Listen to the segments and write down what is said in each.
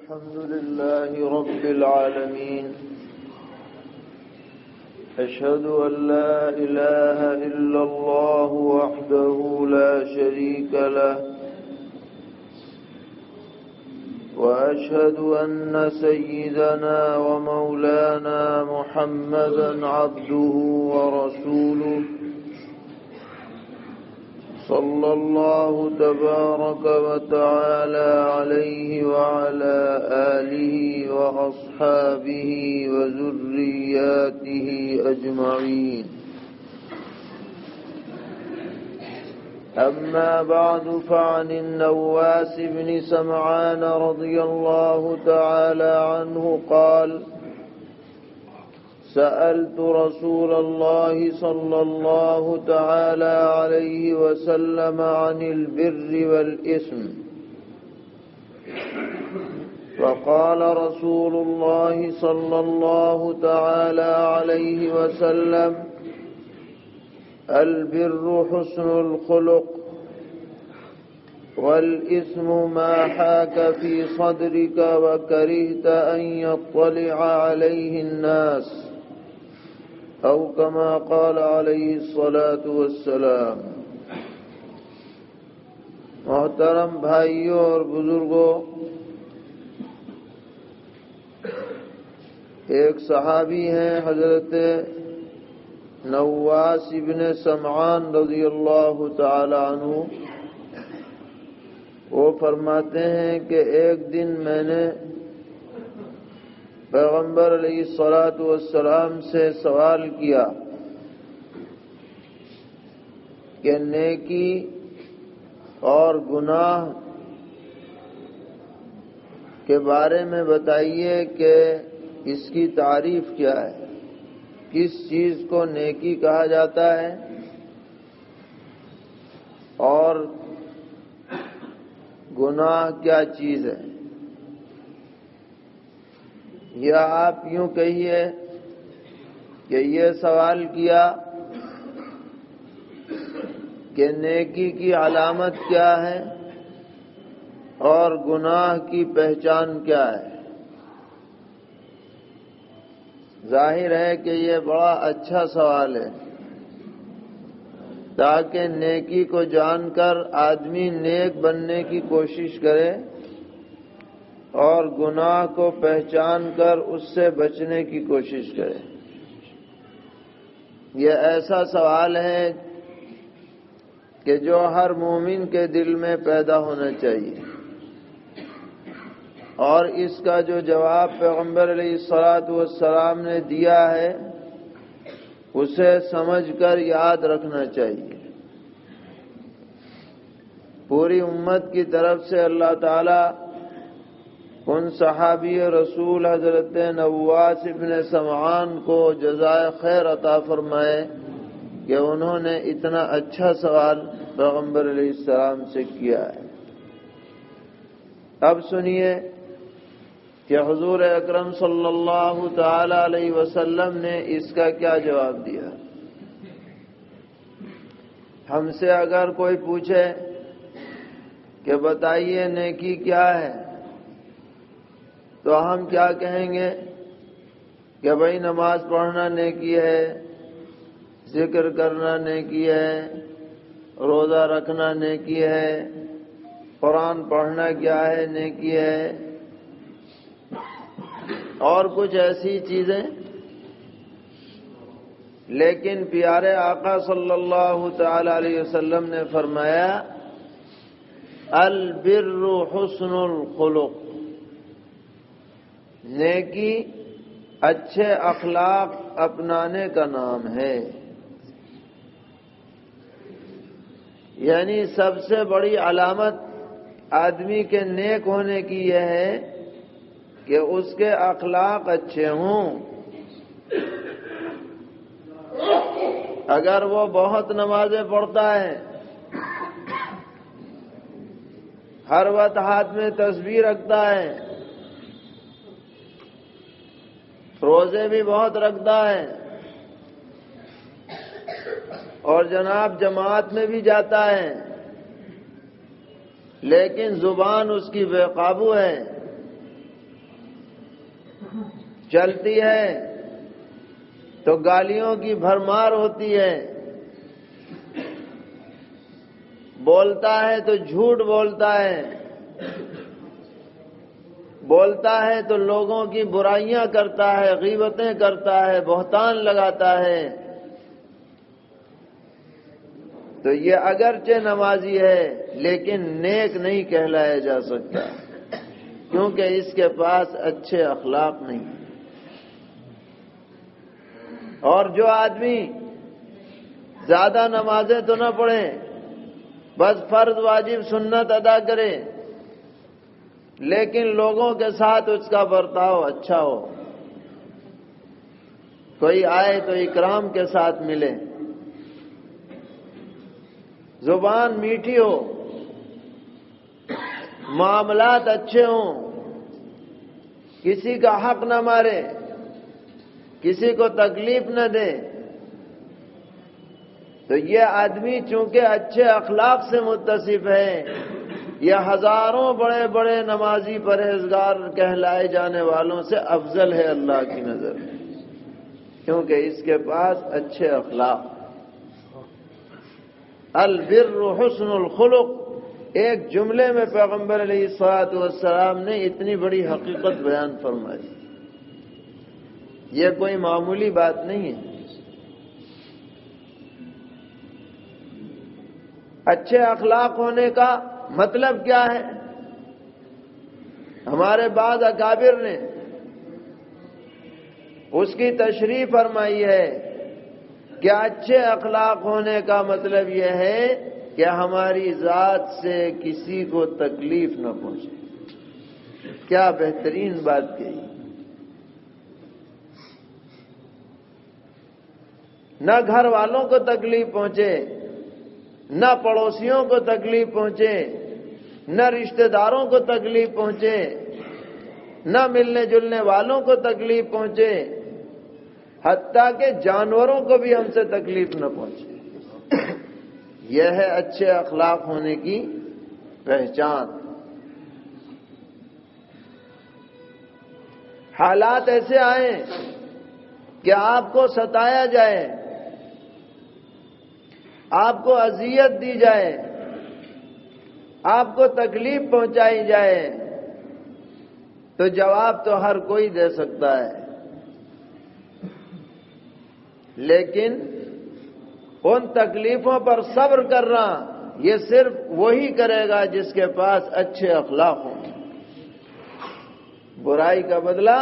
الحمد لله رب العالمين أشهد أن لا إله إلا الله وحده لا شريك له وأشهد أن سيدنا ومولانا محمدا عبده ورسوله صلى الله تبارك وتعالى عليه وعلى آله وأصحابه وذرياته أجمعين أما بعد فعن النواس بن سمعان رضي الله تعالى عنه قال سألت رسول الله صلى الله تعالى عليه وسلم عن البر والإثم فقال رسول الله صلى الله تعالى عليه وسلم البر حسن الخلق والإثم ما حاك في صدرك وكرهت أن يطلع عليه الناس او كما قال علیہ الصلاۃ والسلام۔ محترم بھائیوں اور بزرگوں، ایک صحابی ہیں حضرت نواس بن سمعان رضی اللہ تعالی عنہ، وہ فرماتے ہیں کہ ایک دن میں نے پیغمبر علیہ الصلاۃ والسلام سے سوال کیا کہ نیکی اور گناہ کے بارے میں بتائیے کہ اس کی تعریف کیا ہے، کس چیز کو نیکی کہا جاتا ہے اور گناہ کیا چیز ہے۔ یا آپ یوں کہیے کہ یہ سوال کیا کہ نیکی کی علامت کیا ہے اور گناہ کی پہچان کیا ہے۔ ظاہر ہے کہ یہ بڑا اچھا سوال ہے، تاکہ نیکی کو جان کر آدمی نیک بننے کی کوشش کرے اور گناہ کو پہچان کر اس سے بچنے کی کوشش کرے۔ یہ ایسا سوال ہے کہ جو ہر مومن کے دل میں پیدا ہونا چاہیے، اور اس کا جو جواب پیغمبر علیہ الصلاۃ والسلام نے دیا ہے اسے سمجھ کر یاد رکھنا چاہیے۔ پوری امت کی طرف سے اللہ تعالی ان صحابی رسول حضرت نواس بن سمعان کو جزائے خیر عطا فرمائے کہ انہوں نے اتنا اچھا سوال پیغمبر علیہ السلام سے کیا ہے۔ اب سنیے کہ حضور اکرم صلی اللہ تعالی علیہ وسلم نے اس کا کیا جواب دیا۔ ہم سے اگر کوئی پوچھے کہ بتائیے نیکی کیا ہے تو ہم کیا کہیں گے کہ بھائی نماز پڑھنا نیکی ہے، ذکر کرنا نیکی ہے، روزہ رکھنا نیکی ہے، قرآن پڑھنا کیا ہے نیکی ہے، اور کچھ ایسی چیزیں۔ لیکن پیارے آقا صلی اللہ تعالی علیہ وسلم نے فرمایا البر حسن الخلق، نیکی اچھے اخلاق اپنانے کا نام ہے۔ یعنی سب سے بڑی علامت آدمی کے نیک ہونے کی یہ ہے کہ اس کے اخلاق اچھے ہوں۔ اگر وہ بہت نمازیں پڑھتا ہے، ہر وقت ہاتھ میں تسبیح رکھتا ہے، روزے بھی بہت رکھتا ہے اور جناب جماعت میں بھی جاتا ہے، لیکن زبان اس کی بے قابو ہے، چلتی ہے تو گالیوں کی بھرمار ہوتی ہے، بولتا ہے تو جھوٹ بولتا ہے، بولتا ہے تو لوگوں کی برائیاں کرتا ہے، غیبتیں کرتا ہے، بہتان لگاتا ہے، تو یہ اگرچہ نمازی ہے لیکن نیک نہیں کہلایا جا سکتا، کیونکہ اس کے پاس اچھے اخلاق نہیں۔ اور جو آدمی زیادہ نمازیں تو نہ پڑھے، بس فرض واجب سنت ادا کرے، لیکن لوگوں کے ساتھ اس کا برتاؤ اچھا ہو، کوئی آئے تو اکرام کے ساتھ ملے، زبان میٹھی ہو، معاملات اچھے ہوں، کسی کا حق نہ مارے، کسی کو تکلیف نہ دے، تو یہ آدمی چونکہ اچھے اخلاق سے متصف ہے، یہ ہزاروں بڑے بڑے نمازی پرہیزگار کہلائے جانے والوں سے افضل ہے اللہ کی نظر میں، کیونکہ اس کے پاس اچھے اخلاق۔ البر حسن الخلق، ایک جملے میں پیغمبر علیہ الصلوۃ والسلام نے اتنی بڑی حقیقت بیان فرمائی، یہ کوئی معمولی بات نہیں ہے۔ اچھے اخلاق ہونے کا مطلب کیا ہے؟ ہمارے بعض اکابر نے اس کی تشریح فرمائی ہے کہ اچھے اخلاق ہونے کا مطلب یہ ہے کہ ہماری ذات سے کسی کو تکلیف نہ پہنچے۔ کیا بہترین بات کہی! نہ گھر والوں کو تکلیف پہنچے، نہ پڑوسیوں کو تکلیف پہنچے، نہ رشتہ داروں کو تکلیف پہنچے، نہ ملنے جلنے والوں کو تکلیف پہنچے، حتیٰ کہ جانوروں کو بھی ہم سے تکلیف نہ پہنچے۔ یہ ہے اچھے اخلاق ہونے کی پہچان۔ حالات ایسے آئیں کہ آپ کو ستایا جائے، آپ کو اذیت دی جائے، آپ کو تکلیف پہنچائی جائے، تو جواب تو ہر کوئی دے سکتا ہے، لیکن ان تکلیفوں پر صبر کرنا یہ صرف وہی کرے گا جس کے پاس اچھے اخلاق ہوں۔ برائی کا بدلہ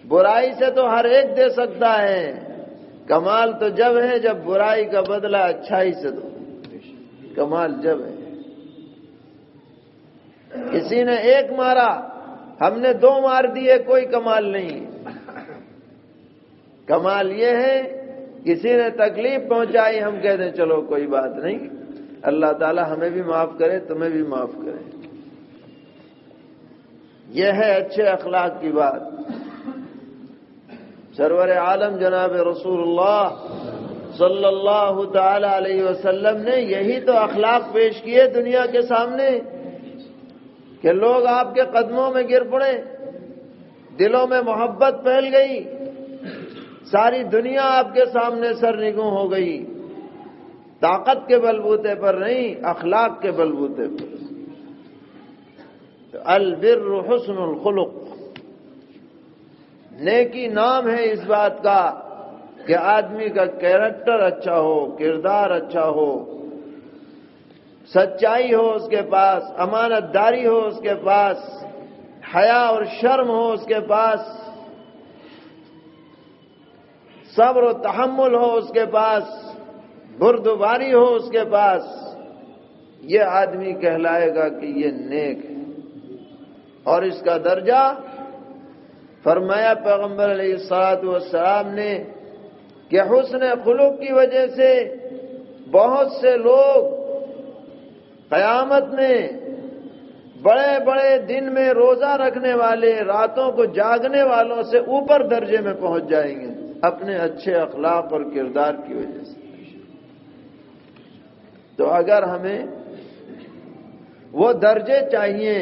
برائی سے تو ہر ایک دے سکتا ہے، کمال تو جب ہے جب برائی کا بدلہ اچھائی سے دو، کمال جب ہے۔ کسی نے ایک مارا، ہم نے 2 مار دیے، کوئی کمال نہیں۔ کمال یہ ہے کسی نے تکلیف پہنچائی، ہم کہہ دیں چلو کوئی بات نہیں، اللہ تعالی ہمیں بھی معاف کرے، تمہیں بھی معاف کرے۔ یہ ہے اچھے اخلاق کی بات۔ سرور عالم جناب رسول اللہ صلی اللہ تعالی علیہ وسلم نے یہی تو اخلاق پیش کیے دنیا کے سامنے کہ لوگ آپ کے قدموں میں گر پڑے، دلوں میں محبت پھیل گئی، ساری دنیا آپ کے سامنے سرنگوں ہو گئی، طاقت کے بلبوتے پر نہیں، اخلاق کے بلبوتے پر۔ البر حسن الخلق، نیکی نام ہے اس بات کا کہ آدمی کا کیریکٹر اچھا ہو، کردار اچھا ہو، سچائی ہو اس کے پاس، امانت داری ہو اس کے پاس، حیا اور شرم ہو اس کے پاس، صبر و تحمل ہو اس کے پاس، بردباری ہو اس کے پاس، یہ آدمی کہلائے گا کہ یہ نیک ہے۔ اور اس کا درجہ فرمایا پیغمبر علیہ الصلوۃ والسلام نے کہ حسن خلق کی وجہ سے بہت سے لوگ قیامت میں بڑے بڑے دن میں روزہ رکھنے والے، راتوں کو جاگنے والوں سے اوپر درجے میں پہنچ جائیں گے اپنے اچھے اخلاق اور کردار کی وجہ سے۔ تو اگر ہمیں وہ درجے چاہیے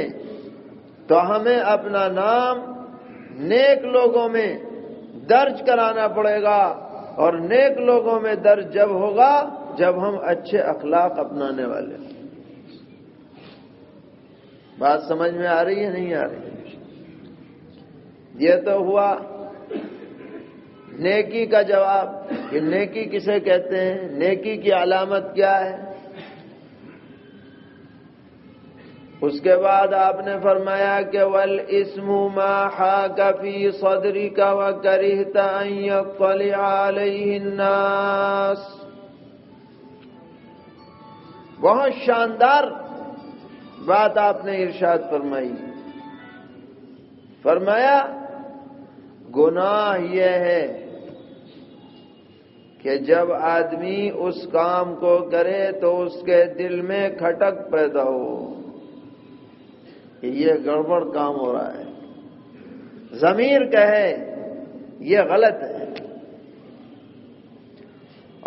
تو ہمیں اپنا نام نیک لوگوں میں درج کرانا پڑے گا، اور نیک لوگوں میں درج جب ہوگا جب ہم اچھے اخلاق اپنانے والے ہیں۔ بات سمجھ میں آ رہی ہے نہیں آ رہی؟ یہ تو ہوا نیکی کا جواب کہ نیکی کسے کہتے ہیں، نیکی کی علامت کیا ہے۔ اس کے بعد آپ نے فرمایا کہ وَالْإِسْمُ مَا حَاكَ فِي صَدْرِكَ وَكَرِهْتَ أَن يَطَّلِعَ عَلَيْهِ النَّاسُ۔ بہت شاندار بات آپ نے ارشاد فرمائی، فرمایا گناہ یہ ہے کہ جب آدمی اس کام کو کرے تو اس کے دل میں کھٹک پیدا ہو کہ یہ گڑبڑ کام ہو رہا ہے، ضمیر کہے یہ غلط ہے،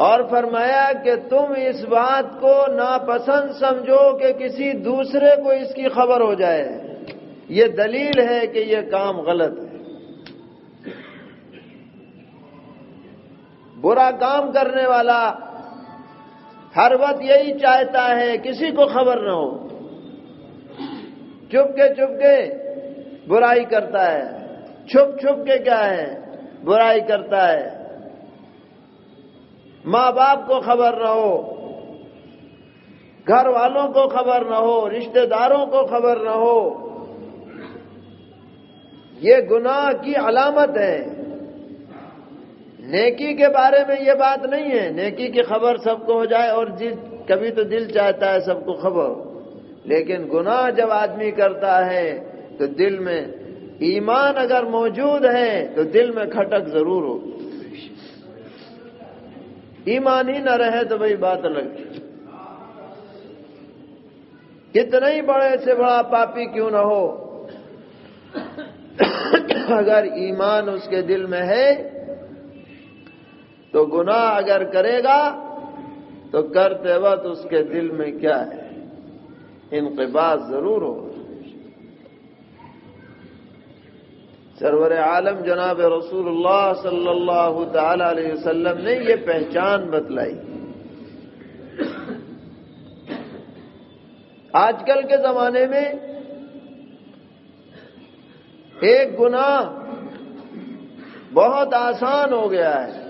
اور فرمایا کہ تم اس بات کو ناپسند سمجھو کہ کسی دوسرے کو اس کی خبر ہو جائے، یہ دلیل ہے کہ یہ کام غلط ہے۔ برا کام کرنے والا ہر وقت یہی چاہتا ہے کسی کو خبر نہ ہو، چپ کے برائی کرتا ہے، چھپ کے کیا ہے برائی کرتا ہے، ماں باپ کو خبر نہ ہو، گھر والوں کو خبر نہ ہو، رشتہ داروں کو خبر نہ ہو، یہ گناہ کی علامت ہے۔ نیکی کے بارے میں یہ بات نہیں ہے، نیکی کی خبر سب کو ہو جائے، اور کبھی تو دل چاہتا ہے سب کو خبر ہو، لیکن گناہ جب آدمی کرتا ہے تو دل میں ایمان اگر موجود ہے تو دل میں کھٹک ضرور ہو، ایمان ہی نہ رہے تو بھئی بات الگ ہے، کتنا ہی بڑے سے بڑا پاپی کیوں نہ ہو، اگر ایمان اس کے دل میں ہے تو گناہ اگر کرے گا تو کرتے وقت اس کے دل میں کیا ہے انقباض ضرور ہو۔ سرور عالم جناب رسول اللہ صلی اللہ تعالی علیہ وسلم نے یہ پہچان بتلائی۔ آج کل کے زمانے میں ایک گناہ بہت آسان ہو گیا ہے،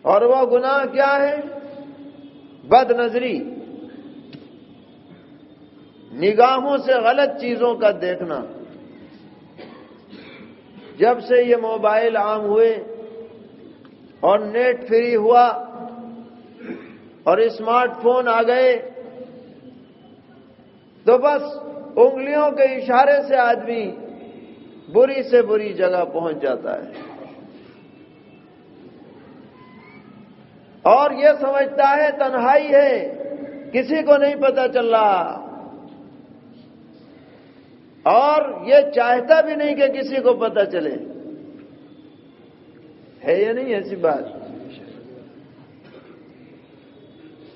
اور وہ گناہ کیا ہے؟ بد نظری، نگاہوں سے غلط چیزوں کا دیکھنا۔ جب سے یہ موبائل عام ہوئے اور نیٹ فری ہوا اور اسمارٹ فون آ گئے تو بس انگلیوں کے اشارے سے آدمی بری سے بری جگہ پہنچ جاتا ہے، اور یہ سمجھتا ہے تنہائی ہے، کسی کو نہیں پتہ چل رہا، اور یہ چاہتا بھی نہیں کہ کسی کو پتہ چلے۔ ہے یا نہیں ایسی بات؟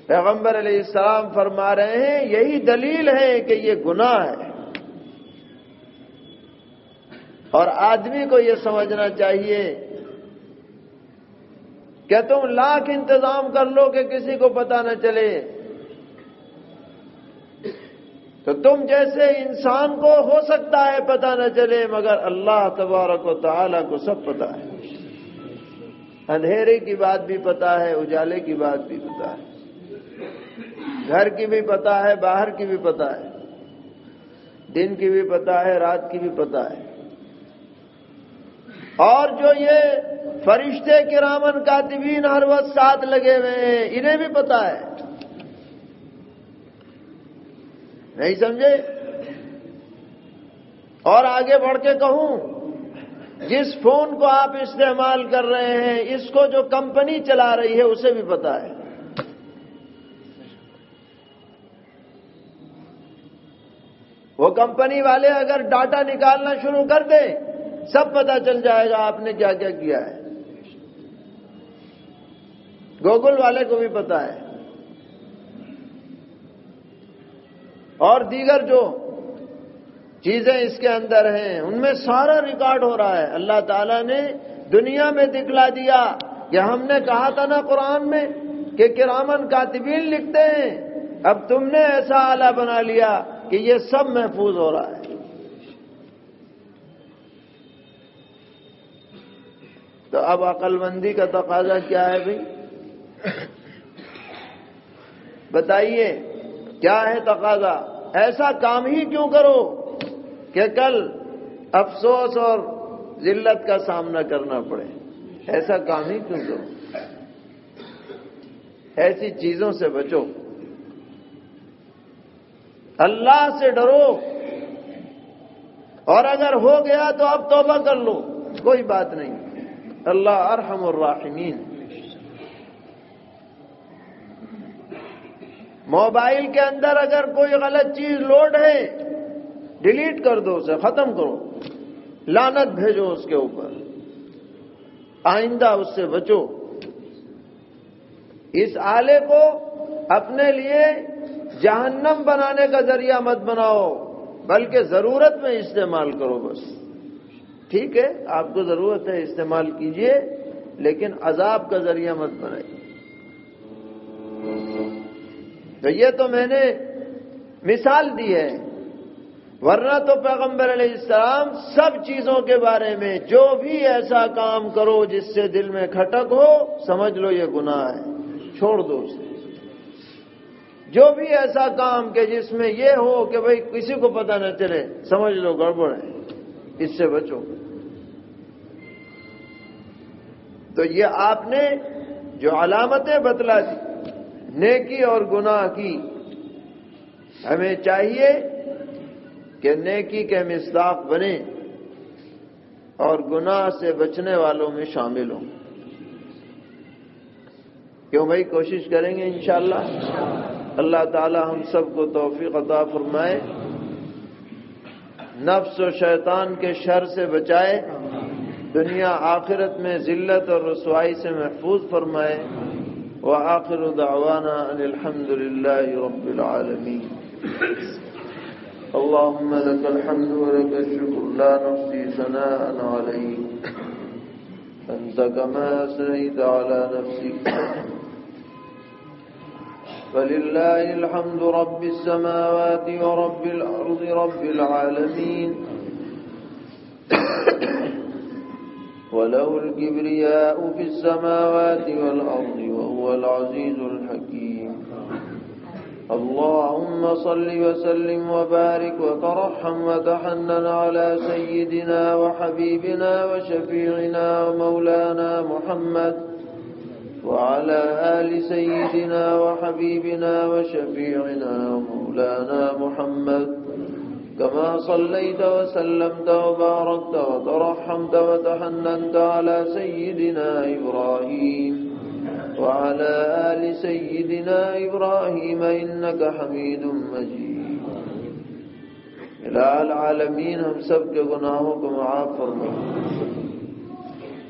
پیغمبر علیہ السلام فرما رہے ہیں یہی دلیل ہے کہ یہ گناہ ہے، اور آدمی کو یہ سمجھنا چاہیے کہ تم لاکھ انتظام کر لو کہ کسی کو پتہ نہ چلے، تو تم جیسے انسان کو ہو سکتا ہے پتہ نہ چلے، مگر اللہ تبارک و تعالی کو سب پتہ ہے، اندھیرے کی بات بھی پتہ ہے، اجالے کی بات بھی پتہ ہے، گھر کی بھی پتہ ہے، باہر کی بھی پتہ ہے، دن کی بھی پتہ ہے، رات کی بھی پتہ ہے، اور جو یہ فرشتے کرامن کاتبین ہر وقت ساتھ لگے ہوئے ہیں انہیں بھی پتہ ہے، نہیں سمجھے؟ اور آگے بڑھ کے کہوں، جس فون کو آپ استعمال کر رہے ہیں اس کو جو کمپنی چلا رہی ہے اسے بھی پتہ ہے، وہ کمپنی والے اگر ڈاٹا نکالنا شروع کر دیں سب پتہ چل جائے گا آپ نے کیا کیا کیا ہے، گوگل والے کو بھی پتہ ہے، اور دیگر جو چیزیں اس کے اندر ہیں، ان میں سارا ریکارڈ ہو رہا ہے۔ اللہ تعالیٰ نے دنیا میں دکھلا دیا کہ ہم نے کہا تھا نا قرآن میں کہ کرامن کاتبین لکھتے ہیں، اب تم نے ایسا آلہ بنا لیا کہ یہ سب محفوظ ہو رہا ہے۔ تو اب عقل مندی کا تقاضا کیا ہے بھائی؟ بتائیے کیا ہے تقاضا؟ ایسا کام ہی کیوں کرو کہ کل افسوس اور ذلت کا سامنا کرنا پڑے؟ ایسا کام ہی کیوں کرو؟ ایسی چیزوں سے بچو، اللہ سے ڈرو، اور اگر ہو گیا تو اب توبہ کر لو، کوئی بات نہیں، اللہ ارحم الراحمین۔ موبائل کے اندر اگر کوئی غلط چیز لوڈ ہے، ڈیلیٹ کر دو، اسے ختم کرو، لعنت بھیجو اس کے اوپر، آئندہ اس سے بچو۔ اس آلے کو اپنے لیے جہنم بنانے کا ذریعہ مت بناؤ، بلکہ ضرورت میں استعمال کرو بس۔ ٹھیک ہے، آپ کو ضرورت ہے استعمال کیجئے، لیکن عذاب کا ذریعہ مت بنائیے۔ تو یہ تو میں نے مثال دی ہے، ورنہ تو پیغمبر علیہ السلام سب چیزوں کے بارے میں جو بھی ایسا کام کرو جس سے دل میں کھٹک ہو، سمجھ لو یہ گناہ ہے، چھوڑ دو اسے۔ جو بھی ایسا کام کہ جس میں یہ ہو کہ بھئی کسی کو پتہ نہ چلے، سمجھ لو گڑبڑ ہے، اس سے بچو۔ تو یہ آپ نے جو علامتیں بتلا دی نیکی اور گناہ کی، ہمیں چاہیے کہ نیکی کے مصداق بنیں اور گناہ سے بچنے والوں میں شامل ہوں۔ کیوں بھائی؟ کوشش کریں گے انشاءاللہ۔ اللہ تعالی ہم سب کو توفیق عطا فرمائے، نفس و شیطان کے شر سے بچائے، دنیا آخرت میں ذلت اور رسوائی سے محفوظ فرمائے۔ وآخر دعوانا ان الحمد للہ رب العالمین۔ اللهم لك الحمد ولك الشكر لا نحصي ثناء عليك أنت كما أثنيت على نفسك فلله الحمد رب السماوات ورب الأرض رب العالمين وله الكبرياء في السماوات والأرض وهو العزيز الحكيم اللهم صل وسلم وبارك وترحم وتحنن على سيدنا وحبيبنا وشفيعنا ومولانا محمد وعلى آل سيدنا وحبيبنا وشفيعنا ومولانا محمد كما صليت وسلمت وباركت وترحمت وتحننت على سيدنا إبراهيم وعلى آل سيدنا إبراهيم إنك حميد مجيد۔ الہ العالمین ہم سب کے گناہوں کو معاف فرما،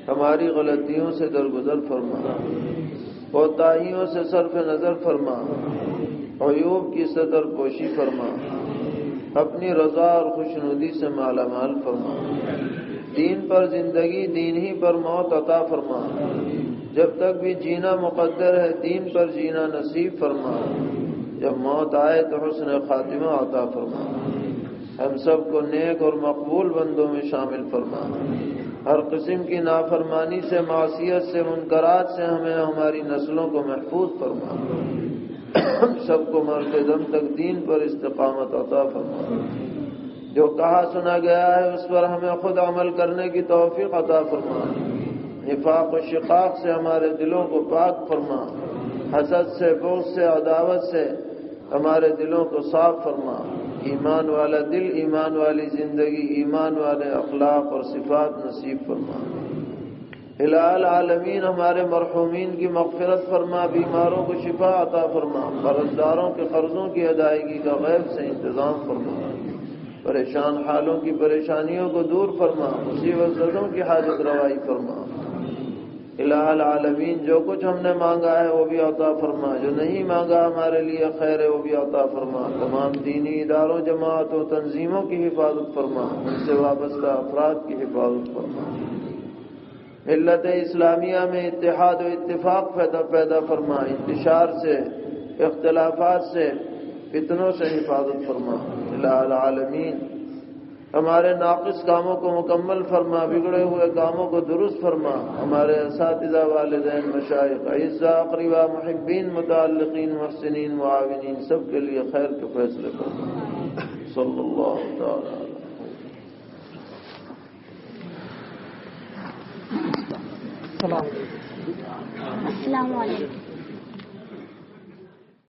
ہماری غلطیوں سے درگزر فرما، کوتاہیوں سے صرف نظر فرما، عیوب کی ستر پوشی فرما، اپنی رضا اور خوشنودی سے مالا مال فرما، دین پر زندگی دین ہی پر موت عطا فرما، جب تک بھی جینا مقدر ہے دین پر جینا نصیب فرما، جب موت آئے تو حسن خاتمہ عطا فرما، ہم سب کو نیک اور مقبول بندوں میں شامل فرما، ہر قسم کی نافرمانی سے، معصیت سے، منکرات سے ہمیں ہماری نسلوں کو محفوظ فرما، ہم سب کو مرتے دم تک دین پر استقامت عطا فرما، جو کہا سنا گیا ہے اس پر ہمیں خود عمل کرنے کی توفیق عطا فرما، نفاق و شقاق سے ہمارے دلوں کو پاک فرما، حسد سے، بغض سے، عداوت سے ہمارے دلوں کو صاف فرما، ایمان والا دل، ایمان والی زندگی، ایمان والے اخلاق اور صفات نصیب فرما۔ الہ العالمین ہمارے مرحومین کی مغفرت فرما، بیماروں کو شفا عطا فرما، قرض داروں کے قرضوں کی ادائیگی کا غیب سے انتظام فرما، پریشان حالوں کی پریشانیوں کو دور فرما، مصیبت زدوں کی حاجت روائی فرما، الہ العالمین جو کچھ ہم نے مانگا ہے وہ بھی عطا فرما، جو نہیں مانگا ہمارے لیے خیر ہے وہ بھی عطا فرما۔ تمام دینی اداروں، جماعتوں، تنظیموں کی حفاظت فرما، ان سے وابستہ افراد کی حفاظت فرما۔ ملت اسلامیہ میں اتحاد و اتفاق پیدا فرما، انتشار سے، اختلافات سے، فتنوں سے حفاظت فرما۔ الہ العالمین ہمارے ناقص کاموں کو مکمل فرما، بگڑے ہوئے کاموں کو درست فرما۔ ہمارے اساتذہ، والدین، مشائخ، اعزاء، اقرباء، محبین، متعلقین، محسنین، معاونین سب کے لیے خیر کے فیصلے فرما۔ صلی اللہ تعالی علیہ۔ السلام علیکم۔